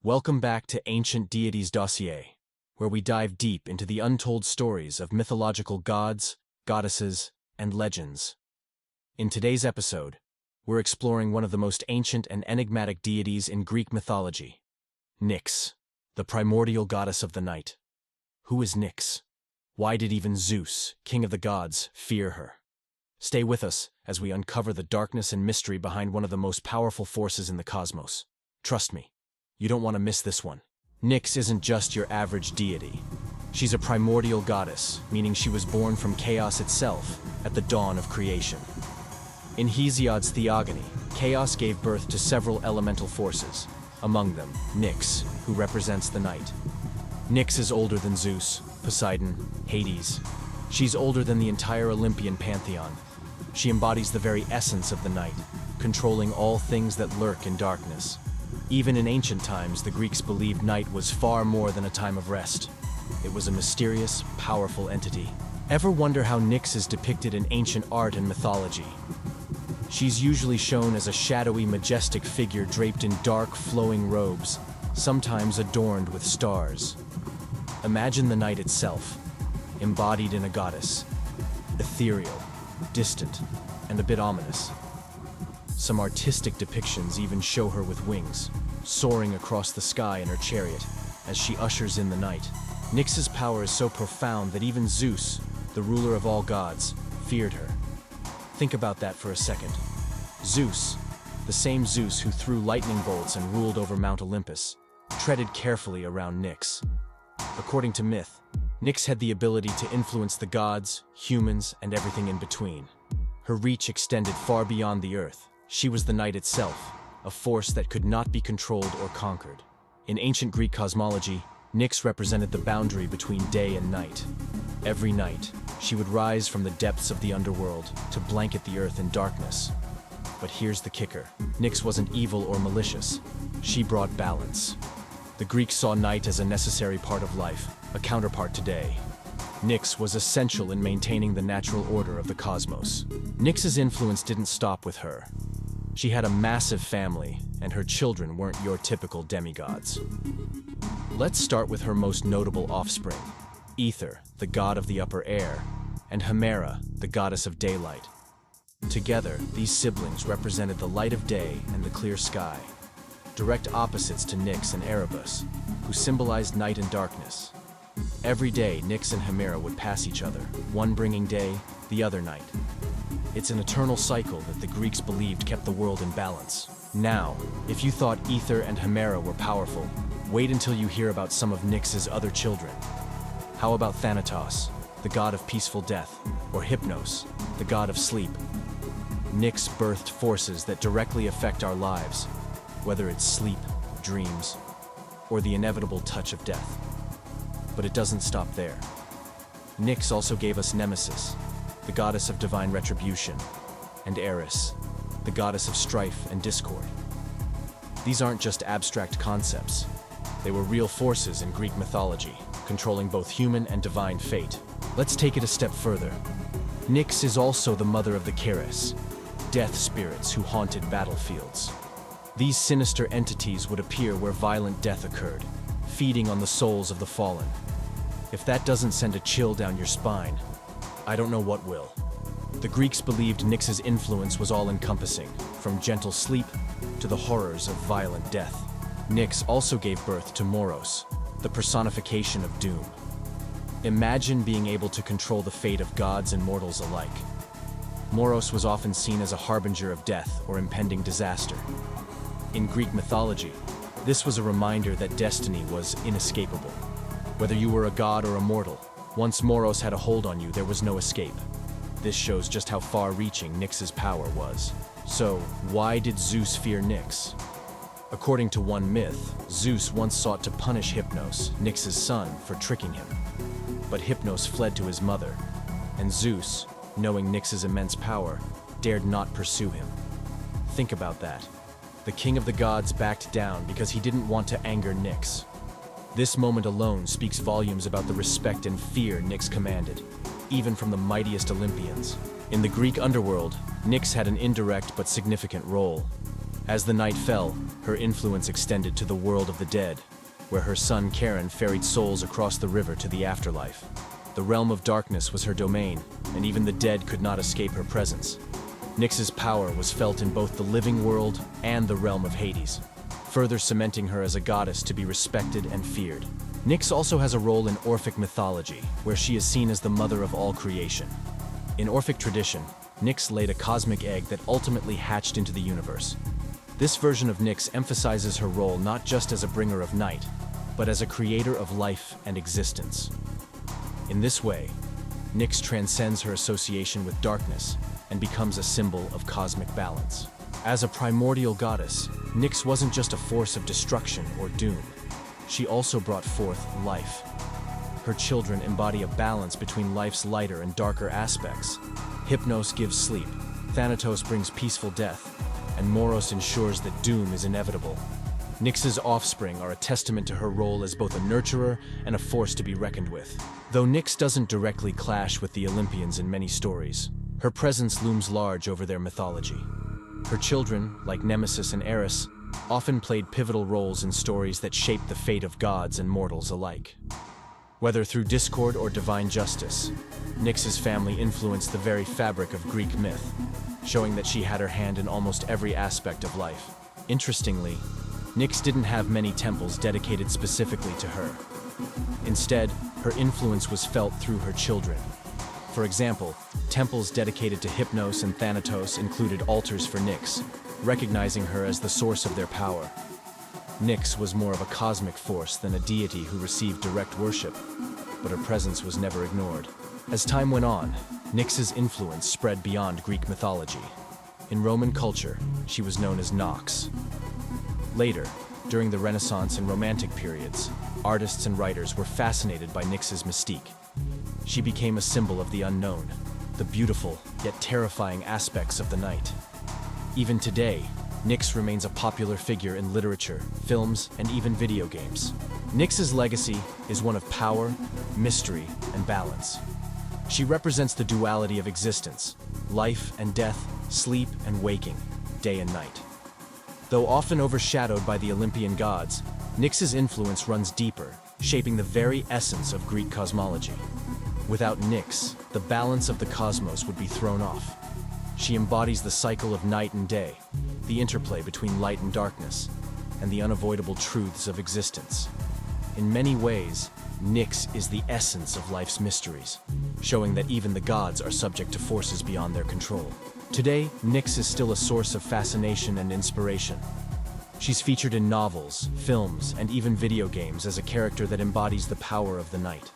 Welcome back to Ancient Deities Dossier, where we dive deep into the untold stories of mythological gods, goddesses, and legends. In today's episode, we're exploring one of the most ancient and enigmatic deities in Greek mythology, NYX, the primordial goddess of the night. Who is NYX? Why did even Zeus, king of the gods, fear her? Stay with us as we uncover the darkness and mystery behind one of the most powerful forces in the cosmos. Trust me, you don't want to miss this one. NYX isn't just your average deity. She's a primordial goddess, meaning she was born from chaos itself at the dawn of creation. In Hesiod's Theogony, chaos gave birth to several elemental forces, among them NYX, who represents the night. NYX is older than Zeus, Poseidon, Hades. She's older than the entire Olympian pantheon. She embodies the very essence of the night, controlling all things that lurk in darkness. Even in ancient times, the Greeks believed night was far more than a time of rest. It was a mysterious, powerful entity. Ever wonder how NYX is depicted in ancient art and mythology? She's usually shown as a shadowy, majestic figure draped in dark, flowing robes, sometimes adorned with stars. Imagine the night itself, embodied in a goddess, ethereal, distant, and a bit ominous. Some artistic depictions even show her with wings, soaring across the sky in her chariot as she ushers in the night. NYX's power is so profound that even Zeus, the ruler of all gods, feared her. Think about that for a second. Zeus, the same Zeus who threw lightning bolts and ruled over Mount Olympus, treaded carefully around NYX. According to myth, NYX had the ability to influence the gods, humans, and everything in between. Her reach extended far beyond the earth. She was the night itself, a force that could not be controlled or conquered. In ancient Greek cosmology, NYX represented the boundary between day and night. Every night, she would rise from the depths of the underworld to blanket the earth in darkness. But here's the kicker. NYX wasn't evil or malicious. She brought balance. The Greeks saw night as a necessary part of life, a counterpart to day. NYX was essential in maintaining the natural order of the cosmos. NYX's influence didn't stop with her. She had a massive family, and her children weren't your typical demigods. Let's start with her most notable offspring, Ether, the god of the upper air, and Hemera, the goddess of daylight. Together, these siblings represented the light of day and the clear sky, direct opposites to NYX and Erebus, who symbolized night and darkness. Every day, NYX and Hemera would pass each other, one bringing day, the other night. It's an eternal cycle that the Greeks believed kept the world in balance. Now, if you thought Ether and Hemera were powerful, wait until you hear about some of NYX's other children. How about Thanatos, the god of peaceful death, or Hypnos, the god of sleep? NYX birthed forces that directly affect our lives, whether it's sleep, dreams, or the inevitable touch of death. But it doesn't stop there. NYX also gave us Nemesis, the goddess of divine retribution, and Eris, the goddess of strife and discord. These aren't just abstract concepts. They were real forces in Greek mythology, controlling both human and divine fate. Let's take it a step further. NYX is also the mother of the Keres, death spirits who haunted battlefields. These sinister entities would appear where violent death occurred, feeding on the souls of the fallen. If that doesn't send a chill down your spine, I don't know what will. The Greeks believed NYX's influence was all-encompassing, from gentle sleep to the horrors of violent death. NYX also gave birth to Moros, the personification of doom. Imagine being able to control the fate of gods and mortals alike. Moros was often seen as a harbinger of death or impending disaster. In Greek mythology, this was a reminder that destiny was inescapable. Whether you were a god or a mortal, once Moros had a hold on you, there was no escape. This shows just how far-reaching NYX's power was. So, why did Zeus fear NYX? According to one myth, Zeus once sought to punish Hypnos, NYX's son, for tricking him. But Hypnos fled to his mother, and Zeus, knowing NYX's immense power, dared not pursue him. Think about that. The king of the gods backed down because he didn't want to anger NYX. This moment alone speaks volumes about the respect and fear NYX commanded, even from the mightiest Olympians. In the Greek underworld, NYX had an indirect but significant role. As the night fell, her influence extended to the world of the dead, where her son Karen ferried souls across the river to the afterlife. The realm of darkness was her domain, and even the dead could not escape her presence. NYX's power was felt in both the living world and the realm of Hades, further cementing her as a goddess to be respected and feared. NYX also has a role in Orphic mythology, where she is seen as the mother of all creation. In Orphic tradition, NYX laid a cosmic egg that ultimately hatched into the universe. This version of NYX emphasizes her role not just as a bringer of night, but as a creator of life and existence. In this way, NYX transcends her association with darkness and becomes a symbol of cosmic balance. As a primordial goddess, NYX wasn't just a force of destruction or doom. She also brought forth life. Her children embody a balance between life's lighter and darker aspects. Hypnos gives sleep, Thanatos brings peaceful death, and Moros ensures that doom is inevitable. NYX's offspring are a testament to her role as both a nurturer and a force to be reckoned with. Though NYX doesn't directly clash with the Olympians in many stories, her presence looms large over their mythology. Her children, like Nemesis and Eris, often played pivotal roles in stories that shaped the fate of gods and mortals alike. Whether through discord or divine justice, NYX's family influenced the very fabric of Greek myth, showing that she had her hand in almost every aspect of life. Interestingly, NYX didn't have many temples dedicated specifically to her. Instead, her influence was felt through her children. For example, temples dedicated to Hypnos and Thanatos included altars for NYX, recognizing her as the source of their power. NYX was more of a cosmic force than a deity who received direct worship, but her presence was never ignored. As time went on, NYX's influence spread beyond Greek mythology. In Roman culture, she was known as Nox. Later, during the Renaissance and Romantic periods, artists and writers were fascinated by NYX's mystique. She became a symbol of the unknown, the beautiful yet terrifying aspects of the night. Even today, NYX remains a popular figure in literature, films, and even video games. NYX's legacy is one of power, mystery, and balance. She represents the duality of existence, life and death, sleep and waking, day and night. Though often overshadowed by the Olympian gods, NYX's influence runs deeper, shaping the very essence of Greek cosmology. Without NYX, the balance of the cosmos would be thrown off. She embodies the cycle of night and day, the interplay between light and darkness, and the unavoidable truths of existence. In many ways, NYX is the essence of life's mysteries, showing that even the gods are subject to forces beyond their control. Today, NYX is still a source of fascination and inspiration. She's featured in novels, films, and even video games as a character that embodies the power of the night.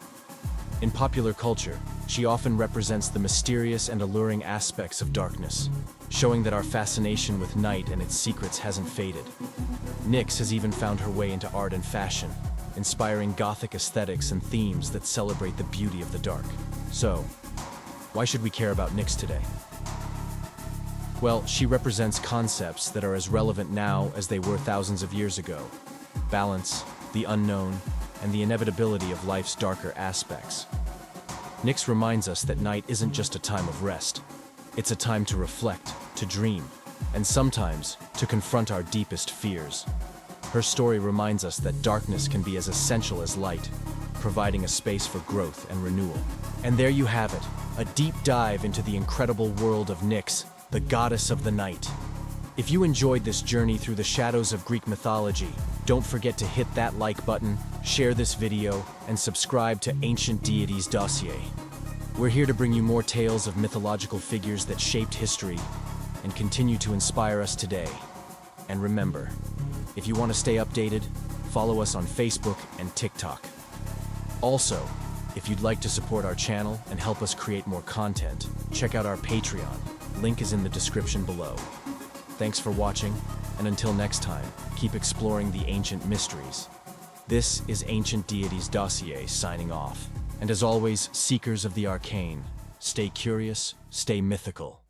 In popular culture, she often represents the mysterious and alluring aspects of darkness, showing that our fascination with night and its secrets hasn't faded. NYX has even found her way into art and fashion, inspiring Gothic aesthetics and themes that celebrate the beauty of the dark. So, why should we care about NYX today? Well, she represents concepts that are as relevant now as they were thousands of years ago. Balance, the unknown, and the inevitability of life's darker aspects. NYX reminds us that night isn't just a time of rest. It's a time to reflect, to dream, and sometimes to confront our deepest fears. Her story reminds us that darkness can be as essential as light, providing a space for growth and renewal. And there you have it, a deep dive into the incredible world of NYX, the goddess of the night. If you enjoyed this journey through the shadows of Greek mythology, don't forget to hit that like button, share this video, and subscribe to Ancient Deities Dossier. We're here to bring you more tales of mythological figures that shaped history and continue to inspire us today. And remember, if you want to stay updated, follow us on Facebook and TikTok. Also, if you'd like to support our channel and help us create more content, check out our Patreon. Link is in the description below. Thanks for watching, and until next time, keep exploring the ancient mysteries. This is Ancient Deities Dossier signing off. And as always, seekers of the arcane, stay curious, stay mythical.